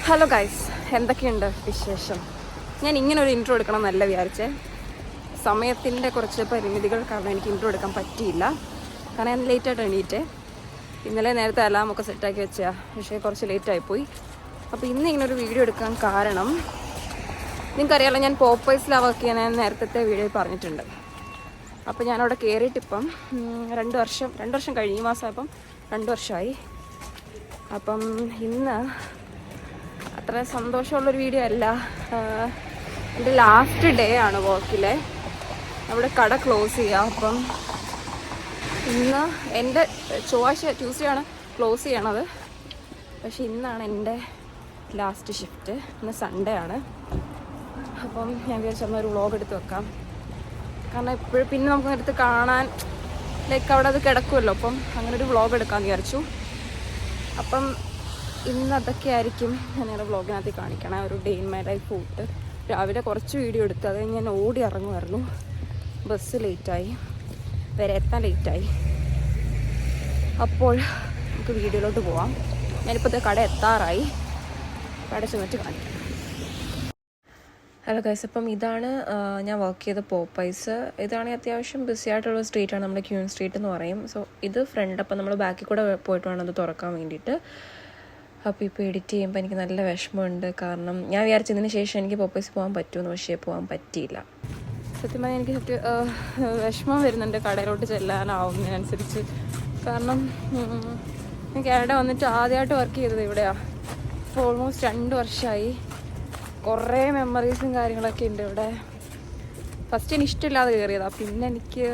Hello guys, എന്തൊക്കെയുണ്ട് വിശേഷം? ഞാൻ ഇങ്ങനെ ഒരു ഇൻട്രോ എടുക്കണം എന്നല്ല വിചാരിച്ചേ. സമയത്തിൻ്റെ കുറച്ച് പരിമിതികൾ കാരണം എനിക്ക് ഇൻട്രോ എടുക്കാൻ പറ്റിയില്ല. കാരണം ഞാൻ ലേറ്റായിട്ട് എണീറ്റേ. ഇന്നലെ നേരത്തെ അലാമൊക്കെ സെറ്റാക്കി വെച്ചാൽ പക്ഷേ കുറച്ച് ലേറ്റായിപ്പോയി. അപ്പോൾ ഇന്ന് ഇങ്ങനൊരു വീഡിയോ എടുക്കാൻ കാരണം നിങ്ങൾക്കറിയാമല്ലോ, ഞാൻ പോപ്പൈസിലാണ് വർക്ക് ചെയ്യാൻ ഞാൻ നേരത്തെ വീഡിയോയിൽ പറഞ്ഞിട്ടുണ്ട്. അപ്പോൾ ഞാനവിടെ കയറിയിട്ടിപ്പം 2 വർഷം കഴിഞ്ഞ മാസം ആയപ്പം 2 വർഷമായി. അപ്പം ഇന്ന് അത്ര സന്തോഷമുള്ളൊരു വീഡിയോ അല്ല. എൻ്റെ ലാസ്റ്റ് ഡേ ആണ് വർക്കിലെ. അവിടെ കട ക്ലോസ് ചെയ്യുക. അപ്പം ഇന്ന് എൻ്റെ ട്യൂസ്ഡേ ആണ് ക്ലോസ് ചെയ്യണത്. പക്ഷെ ഇന്നാണ് എൻ്റെ ലാസ്റ്റ് ഷിഫ്റ്റ്. ഇന്ന് സൺഡേ ആണ്. അപ്പം ഞാൻ വിചാരിച്ചൊരു വ്ളോഗ് എടുത്ത് വെക്കാം. കാരണം എപ്പോഴും പിന്നെ നമുക്ക് എടുത്ത് കാണാൻ ലൈക്ക് അവിടെ അത് കിടക്കുമല്ലോ. അപ്പം അങ്ങനെ ഒരു വ്ളോഗ് എടുക്കാമെന്ന് വിചാരിച്ചു. അപ്പം ഇന്ന് അതൊക്കെ ആയിരിക്കും ഞാൻ വ്ളോഗിനകത്ത് കാണിക്കണം. ഒരു ഡേ ഇൻ മൈ ലൈഫ് പോയിട്ട് രാവിലെ കുറച്ച് വീഡിയോ എടുത്ത് അത് ഞാൻ ഓടി ഇറങ്ങുമായിരുന്നു. ബസ് ലേറ്റായി, വരെ എത്താൻ ലേറ്റായി. അപ്പോൾ നമുക്ക് വീഡിയോയിലോട്ട് പോവാം. ഞാനിപ്പോൾ കട എത്താറായി. കട ചെന്നിട്ട് കാണിക്കാം. ഹലോ ഗൈസ്, അപ്പം ഇതാണ് ഞാൻ വർക്ക് ചെയ്ത പോപ്പൈസ്. ഇതാണെങ്കിൽ അത്യാവശ്യം ബിസി ആയിട്ടുള്ള സ്ട്രീറ്റാണ്, നമ്മുടെ ക്യൂൻ സ്ട്രീറ്റ് എന്ന് പറയും. സോ ഇത് ഫ്രണ്ട്. അപ്പം നമ്മൾ ബാക്കിൽ കൂടെ പോയിട്ട് വേണം അത് തുറക്കാൻ വേണ്ടിയിട്ട്. അപ്പോൾ ഇപ്പോൾ എഡിറ്റ് ചെയ്യുമ്പോൾ എനിക്ക് നല്ല വിഷമമുണ്ട്. കാരണം ഞാൻ വിചാരിച്ചതിന് ശേഷം എനിക്ക് പോപ്പൈസ് പോകാൻ പറ്റുമെന്ന്, പക്ഷേ പോകാൻ പറ്റിയില്ല. സത്യം പറഞ്ഞാൽ എനിക്ക് വിഷമം വരുന്നുണ്ട് കടയിലോട്ട് ചെല്ലാനാവുന്നതിനനുസരിച്ച്. കാരണം ഞാൻ കാനഡ വന്നിട്ട് ആദ്യമായിട്ട് വർക്ക് ചെയ്തത് ഇവിടെയാണ്. ഇപ്പോൾ ഓൾമോസ്റ്റ് 2 വർഷമായി. കുറേ മെമ്മറീസും കാര്യങ്ങളൊക്കെ ഉണ്ട് ഇവിടെ. ഫസ്റ്റ് എനിക്ക് ഇഷ്ടമില്ലാതെ കയറിയതാണ്. പിന്നെ എനിക്ക്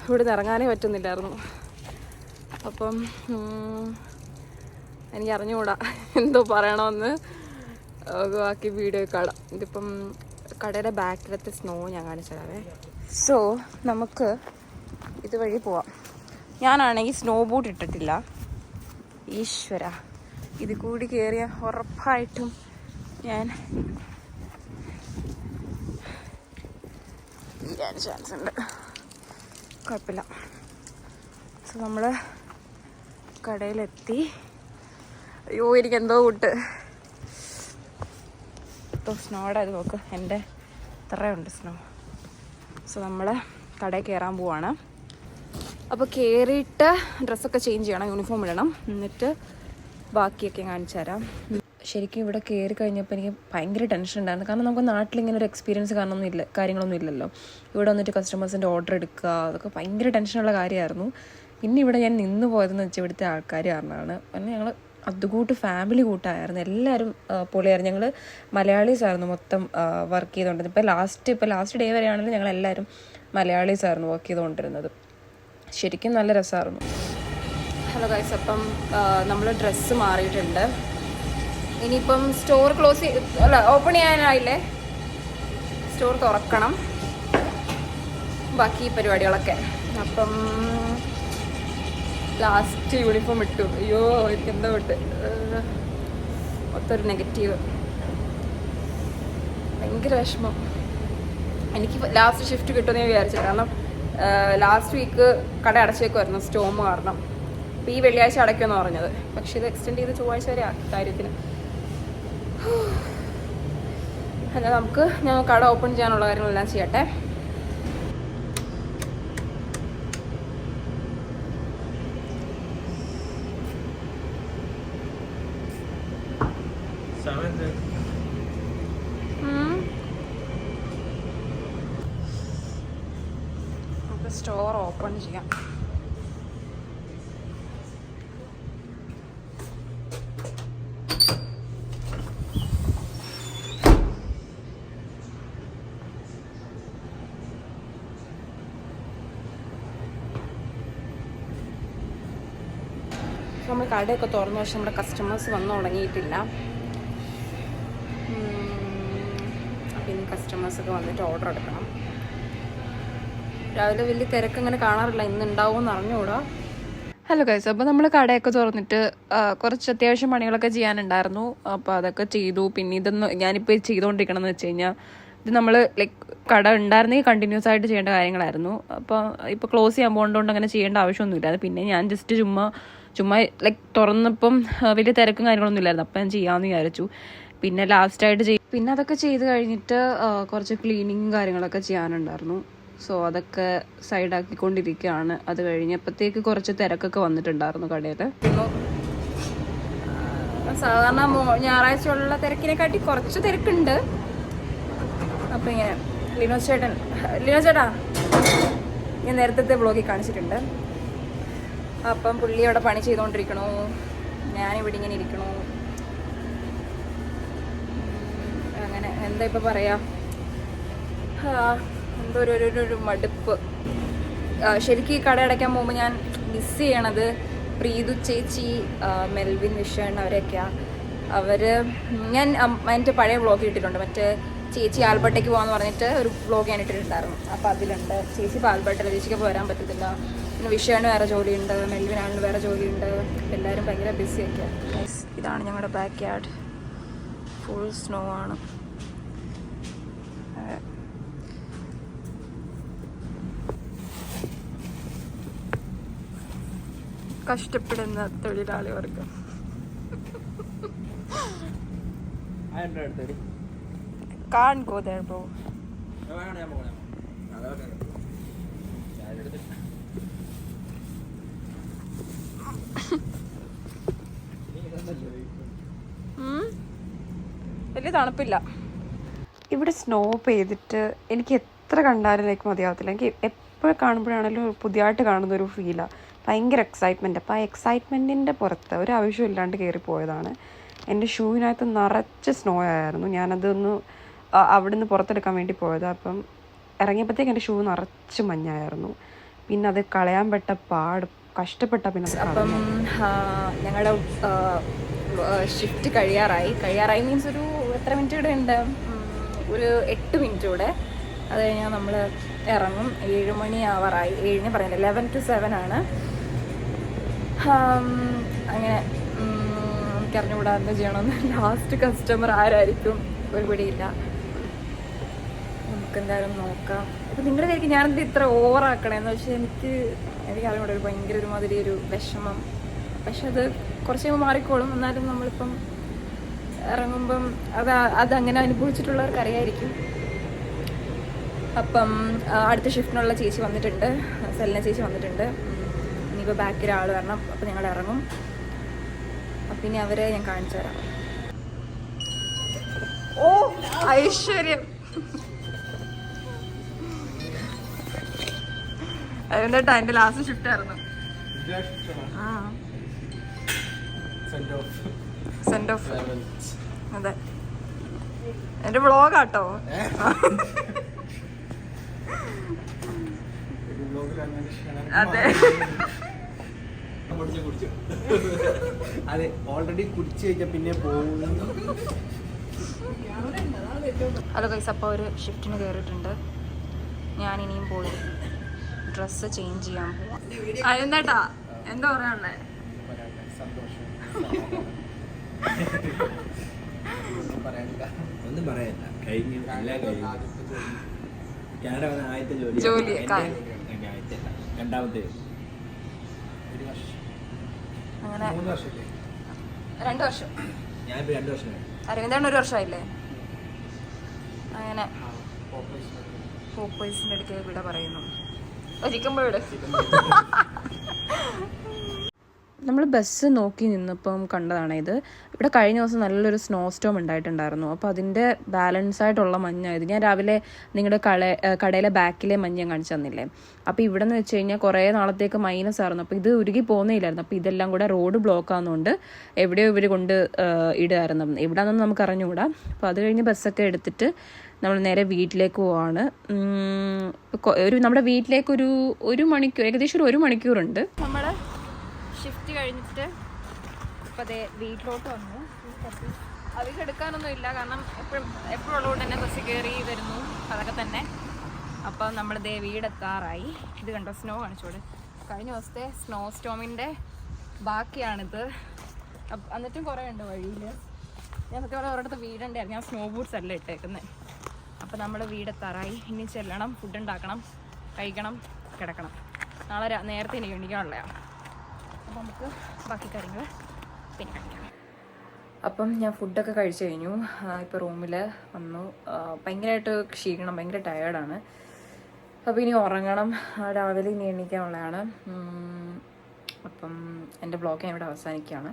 ഇവിടെ നിന്ന് ഇറങ്ങാനേ പറ്റുന്നില്ലായിരുന്നു. അപ്പം എനിക്ക് അറിഞ്ഞുകൂടാ എന്തോ പറയണമെന്ന്. ബാക്കി വീഡിയോ കാണാം. ഇതിപ്പം കടയുടെ ബാക്കിലത്തെ സ്നോ ഞാൻ കാണിച്ചു തരാവേ. സോ നമുക്ക് ഇതുവഴി പോവാം. ഞാനാണെങ്കിൽ സ്നോ ബൂട്ട് ഇട്ടിട്ടില്ല. ഈശ്വര, ഇത് കൂടി കയറിയ ഉറപ്പായിട്ടും ഞാൻ വീഴാൻ ചാൻസ് ഉണ്ട്. കുഴപ്പമില്ല. സോ നമ്മൾ കടയിലെത്തി. അയ്യോ, എനിക്ക് എന്തോ കൂട്ട് സ്നോയുടെ ഇത് നോക്ക്. എൻ്റെ ഇത്രയുണ്ട് സ്നോ. സോ നമ്മൾ കടയിൽ കയറാൻ പോവാണ്. അപ്പോൾ കയറിയിട്ട് ഡ്രസ്സൊക്കെ ചേഞ്ച് ചെയ്യണം, യൂണിഫോം ഇടണം. എന്നിട്ട് ബാക്കിയൊക്കെ കാണിച്ചു തരാം. ശരിക്കും ഇവിടെ കയറി കഴിഞ്ഞപ്പോൾ എനിക്ക് ഭയങ്കര ടെൻഷൻ ഉണ്ടായിരുന്നു. കാരണം നമുക്ക് നാട്ടിലിങ്ങനെ ഒരു എക്സ്പീരിയൻസ് കാര്യങ്ങളൊന്നും ഇല്ലല്ലോ. ഇവിടെ വന്നിട്ട് കസ്റ്റമേഴ്സിൻ്റെ ഓർഡർ എടുക്കുക, അതൊക്കെ ഭയങ്കര ടെൻഷനുള്ള കാര്യമായിരുന്നു. പിന്നെ ഇവിടെ ഞാൻ നിന്ന് പോയതെന്ന് വെച്ചാൽ ഇവിടുത്തെ ആൾക്കാർ കാരണമാണ്. കാരണം ഞങ്ങൾ അതുകൂട്ട് ഫാമിലി കൂട്ടായിരുന്നു. എല്ലാവരും പൊളിയായിരുന്നു. ഞങ്ങൾ മലയാളീസായിരുന്നു മൊത്തം വർക്ക് ചെയ്തുകൊണ്ടിരുന്നത്. ഇപ്പോൾ ലാസ്റ്റ് ഡേ വരെയാണെങ്കിലും ഞങ്ങളെല്ലാവരും മലയാളീസായിരുന്നു വർക്ക് ചെയ്തുകൊണ്ടിരുന്നത്. ശരിക്കും നല്ല രസമായിരുന്നു. ഹലോ ഗൈസ്, അപ്പം നമ്മൾ ഡ്രസ്സ് മാറിയിട്ടുണ്ട്. ഇനിയിപ്പം സ്റ്റോർ ഓപ്പൺ ചെയ്യാനായില്ലേ. സ്റ്റോർ തുറക്കണം, ബാക്കി പരിപാടികളൊക്കെ. അപ്പം ലാസ്റ്റ് യൂണിഫോം ഇട്ടു. അയ്യോ, എനിക്ക് എന്താ വിട്ട് മൊത്തം നെഗറ്റീവ്. ഭയങ്കര വിഷമം. എനിക്ക് ലാസ്റ്റ് ഷിഫ്റ്റ് കിട്ടുമെന്ന് ഞാൻ വിചാരിച്ചു. കാരണം ലാസ്റ്റ് വീക്ക് കട അടച്ചേക്കുമായിരുന്നു സ്റ്റോം കാരണം. അപ്പോൾ ഈ വെള്ളിയാഴ്ച അടയ്ക്കുമെന്ന് പറഞ്ഞത്. പക്ഷേ ഇത് എക്സ്റ്റെൻഡ് ചെയ്ത് ചൊവ്വാഴ്ച വരെ ആക്കി കാര്യത്തിന്. എന്നാൽ ഞാൻ കട ഓപ്പൺ ചെയ്യാനുള്ള കാര്യങ്ങളെല്ലാം ചെയ്യട്ടെ. നമുക്ക് സ്റ്റോർ ഓപ്പൺ ചെയ്യാം. നമ്മൾ കടയൊക്കെ തുറന്നു, പക്ഷെ നമ്മുടെ കസ്റ്റമേഴ്സ് വന്നു തുടങ്ങിയിട്ടില്ല. അപ്പം ഇനി കസ്റ്റമേഴ്സൊക്കെ വന്നിട്ട് ഓർഡർ എടുക്കണം. രാവിലെ വലിയ തിരക്കങ്ങനെ കാണാറില്ല, ഇന്ന് ഉണ്ടാവുമെന്ന് അറിഞ്ഞുകൂടാ. ഹലോ ഗൈസ്, അപ്പോൾ നമ്മൾ കടയൊക്കെ തുറന്നിട്ട് കുറച്ച് അത്യാവശ്യം പണികളൊക്കെ ചെയ്യാനുണ്ടായിരുന്നു. അപ്പോൾ അതൊക്കെ ചെയ്തു. പിന്നെ ഇതൊന്നും ഞാനിപ്പോൾ ചെയ്തുകൊണ്ടിരിക്കണം എന്ന് വെച്ച് കഴിഞ്ഞാൽ, ഇത് നമ്മൾ ലൈക്ക് കട ഉണ്ടായിരുന്നെങ്കിൽ കണ്ടിന്യൂസ് ആയിട്ട് ചെയ്യേണ്ട കാര്യങ്ങളായിരുന്നു. അപ്പോൾ ഇപ്പോൾ ക്ലോസ് ചെയ്യാൻ പോകുന്നതുകൊണ്ട് അങ്ങനെ ചെയ്യേണ്ട ആവശ്യമൊന്നുമില്ല. അത് പിന്നെ ഞാൻ ജസ്റ്റ് ചുമ്മാ ലൈക്ക് തുറന്നപ്പം വലിയ തിരക്കും കാര്യങ്ങളൊന്നും ഇല്ലായിരുന്നു. അപ്പം ഞാൻ ചെയ്യാമെന്ന് വിചാരിച്ചു. പിന്നെ ലാസ്റ്റായിട്ട് പിന്നെ അതൊക്കെ ചെയ്ത് കഴിഞ്ഞിട്ട് കുറച്ച് ക്ലീനിങ്ങും കാര്യങ്ങളൊക്കെ ചെയ്യാനുണ്ടായിരുന്നു. സോ അതൊക്കെ സൈഡാക്കിക്കൊണ്ടിരിക്കുകയാണ്. അത് കഴിഞ്ഞപ്പോഴത്തേക്ക് കുറച്ച് തിരക്കൊക്കെ വന്നിട്ടുണ്ടായിരുന്നു കടയിൽ. സാധാരണ ഞായറാഴ്ച ഉള്ള തിരക്കിനെക്കാട്ടി കുറച്ച് തിരക്കുണ്ട്. അപ്പം ഇങ്ങനെ ലിനോസ് ചേട്ടാ ഞാൻ നേരത്തെ വ്ളോഗിൽ കാണിച്ചിട്ടുണ്ട്. അപ്പം പുള്ളി അവിടെ പണി ചെയ്തുകൊണ്ടിരിക്കണു, ഞാനിവിടെ ഇങ്ങനെ ഇരിക്കണു. അങ്ങനെ എന്താ ഇപ്പം പറയാ, എന്തോ ഒരു മടുപ്പ്. ശരിക്കും ഈ കട അടയ്ക്കാൻ പോകുമ്പോൾ ഞാൻ മിസ് ചെയ്യണത് പ്രീതു ചേച്ചി, മെൽവിൻ, വിഷൺ അവരെയൊക്കെയാണ്. ഞാൻ എൻ്റെ പഴയ വ്ളോഗ് ഇട്ടിട്ടുണ്ട്. മറ്റേ ചേച്ചി ആൽബർട്ടേക്ക് പോകാമെന്ന് പറഞ്ഞിട്ട് ഒരു വ്ളോഗ് ഞാൻ ഇട്ടിട്ടുണ്ടായിരുന്നു. അപ്പോൾ അതിലുണ്ട്. ചേച്ചി ഇപ്പോൾ ആൽബർട്ടിൽ, ചേച്ചിക്ക് പോരാൻ പറ്റത്തില്ല. പിന്നെ വിഷയന് വേറെ ജോലിയുണ്ട്, മെൽവിനാണ് വേറെ ജോലിയുണ്ട്. എല്ലാവരും ഭയങ്കര ബിസിയൊക്കെയാണ്. ഇതാണ് ഞങ്ങളുടെ ബാക്ക് യാർഡ്. ഫുൾ സ്നോ ആണ്. കഷ്ടപ്പെടുന്ന തൊഴിലാളി വർഗം. Can't go there, bro. വലിയ തണുപ്പില്ല ഇവിടെ. സ്നോ പെയ്തിട്ട് എനിക്ക് എത്ര കണ്ടാലും ലൈക്ക് മതിയാവത്തില്ല. എനിക്ക് എപ്പോഴും കാണുമ്പോഴാണെങ്കിലും പുതിയതായിട്ട് കാണുന്നൊരു ഫീലാണ്. ഭയങ്കര എക്സൈറ്റ്മെൻറ്റ്. അപ്പോൾ ആ എക്സൈറ്റ്മെൻറ്റിൻ്റെ പുറത്ത് ഒരു ആവശ്യമില്ലാണ്ട് കയറിപ്പോയതാണ്. എൻ്റെ ഷൂവിനകത്ത് നിറച്ച് സ്നോ ആയിരുന്നു. ഞാനതൊന്ന് അവിടുന്ന് പുറത്തെടുക്കാൻ വേണ്ടി പോയത്. അപ്പം ഇറങ്ങിയപ്പോഴത്തേക്ക് എൻ്റെ ഷൂ നിറച്ച് മഞ്ഞായിരുന്നു. പിന്നെ അത് കളയാൻ കഷ്ടപ്പെട്ട പിന്നെ. അപ്പം ഞങ്ങളുടെ ഷിഫ്റ്റ് കഴിയാറായി മീൻസ് ഒരു എത്ര മിനിറ്റ് കൂടെ ഉണ്ട്? ഒരു 8 മിനിറ്റ് കൂടെ. അത് കഴിഞ്ഞാൽ നമ്മൾ ഇറങ്ങും. 7 മണി ആവാറായി. 7 പറയുന്നത് 11 to 7 ആണ്. അങ്ങനെ എനിക്കറിഞ്ഞുകൂടാ എന്താ ചെയ്യണമെന്ന്. ലാസ്റ്റ് കസ്റ്റമർ ആരായിരിക്കും ഒരു പിടിയില്ല. നമുക്കെന്തായാലും നോക്കാം. ഇപ്പം നിങ്ങളുടെ കയ്യിൽ ഞാനെന്ത് ഇത്ര ഓവറാക്കണമെന്ന് വെച്ചാൽ എനിക്കറിഞ്ഞൂടെ ഒരു ഭയങ്കര ഒരുമാതിരി ഒരു വിഷമം. പക്ഷെ അത് കുറച്ച് കഴിയുമ്പോൾ മാറിക്കോളും. എന്നാലും നമ്മളിപ്പം ഇറങ്ങുമ്പം അതങ്ങനെ അനുഭവിച്ചിട്ടുള്ളവർക്ക് അറിയായിരിക്കും. അപ്പം അടുത്ത ഷിഫ്റ്റിനുള്ള ചേച്ചി വന്നിട്ടുണ്ട്, സെലിന ചേച്ചി വന്നിട്ടുണ്ട്. ഇനിയിപ്പോൾ ബാക്കിൽ ആൾ വരണം. അപ്പം ഞങ്ങൾ ഇറങ്ങും. അപ്പം ഇനി അവരെ ഞാൻ കാണിച്ചു തരാം. ഓ ഐശ്വര്യം, അതെന്താ എൻ്റെ ലാസ്റ്റ് ഷിഫ്റ്റ് ആയിരുന്നു. Send off. അതെ, എൻ്റെ വ്ളോഗാട്ടോ. അതെ അതെ, ഓൾറെഡി കുടിച്ചു കഴിഞ്ഞാൽ പിന്നെ പോകുന്നു. ഹലോ ഗൈസ്, അപ്പോൾ ഒരു ഷിഫ്റ്റിന് കയറിയിട്ടുണ്ട്. ഞാൻ ഇനിയും പോയി ഡ്രസ്സ് ചേഞ്ച് ചെയ്യാൻ പോവാം. അതെന്താട്ടാ എന്താ പറയാനുള്ളേ? ഒന്നും പറയാനില്ല, കഴിഞ്ഞു, എല്ലാം കഴിഞ്ഞു. കാനഡ വന്ന ആദ്യത്തെ ജോലി രണ്ടാമത്തെ അങ്ങനെ 2 വർഷം. ഞാനിപ്പോൾ 2 വർഷം. അരവിന്ദാണ് 1 വർഷമായില്ലേ. അങ്ങനെ പോപ്പേഴ്സിൻ്റെ അടുക്കൽ ഇവിടെ പറയുന്നു ഒരിക്കുമ്പോഴും. നമ്മൾ ബസ് നോക്കി നിന്നപ്പം കണ്ടതാണ് ഇത്. ഇവിടെ കഴിഞ്ഞ ദിവസം നല്ലൊരു സ്നോ സ്റ്റോം ഉണ്ടായിട്ടുണ്ടായിരുന്നു. അപ്പോൾ അതിൻ്റെ ബാലൻസ് ആയിട്ടുള്ള മഞ്ഞായത്. ഞാൻ രാവിലെ നിങ്ങളുടെ കടയിലെ ബാക്കിലെ മഞ്ഞ് ഞാൻ കാണിച്ചു തന്നില്ലേ. അപ്പോൾ ഇവിടെ നിന്ന് വെച്ച് കഴിഞ്ഞാൽ കുറേ നാളത്തേക്ക് മൈനസ് ആയിരുന്നു. അപ്പോൾ ഇത് ഉരുകി പോകുന്നില്ലായിരുന്നു. അപ്പോൾ ഇതെല്ലാം കൂടെ റോഡ് ബ്ലോക്ക് ആകുന്നതുകൊണ്ട് എവിടെയോ ഇവർ കൊണ്ട് ഇടുമായിരുന്നു. എവിടെയാണെന്ന് നമുക്ക് അറിഞ്ഞുകൂടാ. അപ്പോൾ അത് കഴിഞ്ഞ് ബസ്സൊക്കെ എടുത്തിട്ട് നമ്മൾ നേരെ വീട്ടിലേക്ക് പോവാണ്. നമ്മുടെ വീട്ടിലേക്ക് ഒരു മണിക്കൂർ, ഏകദേശം ഒരു 1 മണിക്കൂറുണ്ട്. നമ്മൾ ഷിഫ്റ്റ് കഴിഞ്ഞിട്ട് അപ്പോൾ അതേ വീട്ടിലോട്ട് വന്നു. അധികം എടുക്കാനൊന്നും ഇല്ല, കാരണം എപ്പോഴും ഉള്ളതുകൊണ്ട് തന്നെ ബസ്സിൽ കയറി വരുന്നു അതൊക്കെ തന്നെ. അപ്പം നമ്മളിതേ വീടെത്താറായി. ഇത് കണ്ടോ, സ്നോ കാണിച്ചോട്. കഴിഞ്ഞ ദിവസത്തെ സ്നോ സ്റ്റോമിൻ്റെ ബാക്കിയാണിത്. എന്നിട്ടും കുറേ ഉണ്ട് വഴിയിൽ. ഞാൻ സത്യം പറഞ്ഞാൽ ഒരിടത്ത് വീടുണ്ടായിരുന്നു, ഞാൻ സ്നോ ബൂട്ട്സ് അല്ല ഇട്ടേക്കുന്നത്. അപ്പോൾ നമ്മൾ വീടെത്താറായി. ഇനി ചെല്ലണം, ഫുഡ് ഉണ്ടാക്കണം, കഴിക്കണം, കിടക്കണം. നാളെ നേരത്തെ എനിക്ക് എണീക്കാനുള്ളതാണ്. അപ്പോൾ നമുക്ക് ബാക്കി കാര്യങ്ങൾ പിന്നെ കാണിക്കാം. അപ്പം ഞാൻ ഫുഡൊക്കെ കഴിച്ചു കഴിഞ്ഞു. ഇപ്പോൾ റൂമിൽ വന്നു. ഭയങ്കരമായിട്ട് ക്ഷീണം, ഭയങ്കര ടയേർഡാണ്. അപ്പോൾ ഇനി ഉറങ്ങണം, രാവിലെ ഇനി എണീക്കാനുള്ളതാണ്. അപ്പം എൻ്റെ വ്ളോഗ് ഞാൻ ഇവിടെ അവസാനിക്കുകയാണ്.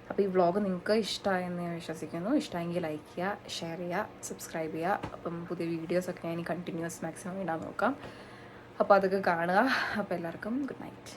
അപ്പോൾ ഈ വ്ളോഗ് നിങ്ങൾക്ക് ഇഷ്ടമായെന്ന് ഞാൻ വിശ്വസിക്കുന്നു. ഇഷ്ടമെങ്കിൽ ലൈക്ക് ചെയ്യുക, ഷെയർ ചെയ്യുക, സബ്സ്ക്രൈബ് ചെയ്യുക. അപ്പം പുതിയ വീഡിയോസൊക്കെ ഞാൻ ഇനി കണ്ടിന്യൂസ് മാക്സിമം ഇടാൻ നോക്കാം. അപ്പോൾ അതൊക്കെ കാണുക. അപ്പോൾ എല്ലാവർക്കും ഗുഡ് നൈറ്റ്.